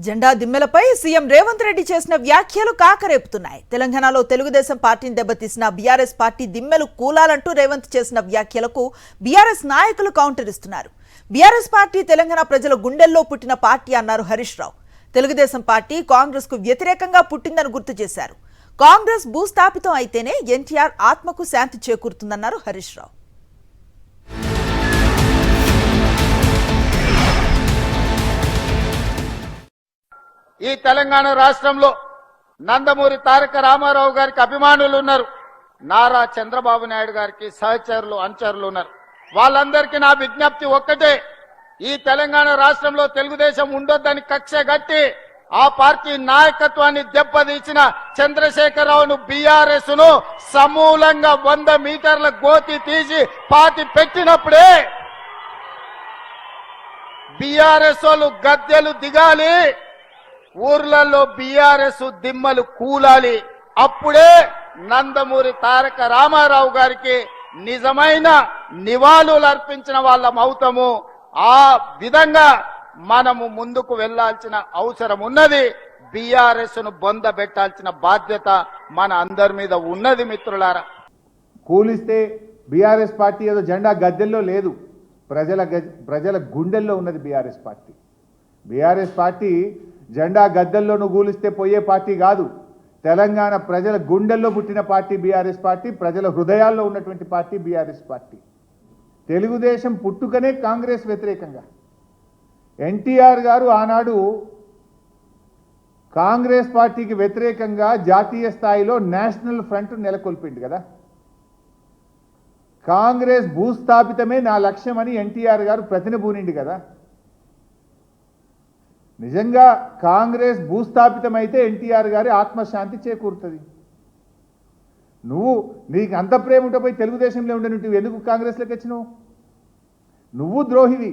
జెండా దిమ్మెలపై సీఎం రేవంత్ రెడ్డి చేసిన వ్యాఖ్యలు కాకరేపుతున్నాయి. తెలంగాణలో తెలుగుదేశం పార్టీని దెబ్బతీసిన బీఆర్ఎస్ పార్టీ దిమ్మెలు కూలాలంటూ రేవంత్ చేసిన వ్యాఖ్యలకు బీఆర్ఎస్ నాయకులు కౌంటర్ ఇస్తున్నారు. బీఆర్ఎస్ పార్టీ తెలంగాణ ప్రజల గుండెల్లో పుట్టిన పార్టీ అన్నారు హరీష్ రావు. తెలుగుదేశం పార్టీ కాంగ్రెస్ కు వ్యతిరేకంగా పుట్టిందని గుర్తు చేశారు. కాంగ్రెస్ భూస్థాపితం అయితేనే ఎన్టీఆర్ ఆత్మకు శాంతి చేకూరుతుందన్నారు హరీష్ రావు. ఈ తెలంగాణ రాష్ట్రంలో నందమూరి తారక రామారావు గారికి అభిమానులు ఉన్నారు. నారా చంద్రబాబు నాయుడు గారికి సహచరులు అనుచరులు ఉన్నారు. వాళ్ళందరికీ నా విజ్ఞప్తి ఒక్కటే, ఈ తెలంగాణ రాష్ట్రంలో తెలుగుదేశం ఉండొద్దని కక్ష గట్టి ఆ పార్టీ నాయకత్వాన్ని దెబ్బతీసిన చంద్రశేఖరరావును బీఆర్ఎస్ ను సమూలంగా 100 మీటర్ల గోతి తీసి పాతి పెట్టినప్పుడే బీఆర్ఎస్ వాళ్ళు గద్దెలు దిగాలి, ఊర్లలో బీఆర్ఎస్ దిమ్మలు కూలాలి. అప్పుడే నందమూరి తారక రామారావు గారికి నిజమైన నివాళులు అర్పించిన వాళ్ళం అవుతాము. ఆ విధంగా మనము ముందుకు వెళ్లాల్సిన అవసరం ఉన్నది. బీఆర్ఎస్ ను బొందబెట్టాల్సిన బాధ్యత మన అందరి మీద ఉన్నది. మిత్రులారా, కూలిస్తే బీఆర్ఎస్ పార్టీ ఏదో జెండా గద్దెల్లో లేదు, ప్రజల గుండెల్లో ఉన్నది బీఆర్ఎస్ పార్టీ. బీఆర్ఎస్ పార్టీ జెండా గద్దెల్లోనూ కూలిస్తే పోయే పార్టీ కాదు. తెలంగాణ ప్రజల గుండెల్లో పుట్టిన పార్టీ బీఆర్ఎస్ పార్టీ, ప్రజల హృదయాల్లో ఉన్నటువంటి పార్టీ బీఆర్ఎస్ పార్టీ. తెలుగుదేశం పుట్టుకనే కాంగ్రెస్ వ్యతిరేకంగా. ఎన్టీఆర్ గారు ఆనాడు కాంగ్రెస్ పార్టీకి వ్యతిరేకంగా జాతీయ స్థాయిలో నేషనల్ ఫ్రంట్ నెలకొల్పిండు కదా. కాంగ్రెస్ భూస్థాపితమే నా లక్ష్యమని ఎన్టీఆర్ గారు ప్రతినబూనిండు కదా. నిజంగా కాంగ్రెస్ భూస్థాపితమైతే ఎన్టీఆర్ గారి ఆత్మశాంతి చేకూరుతుంది. నీకు అంత ప్రేమ ఉంటే పోయి తెలుగుదేశంలో ఉండే నువ్వు ఎందుకు కాంగ్రెస్లోకి వచ్చినావు? నువ్వు ద్రోహివి.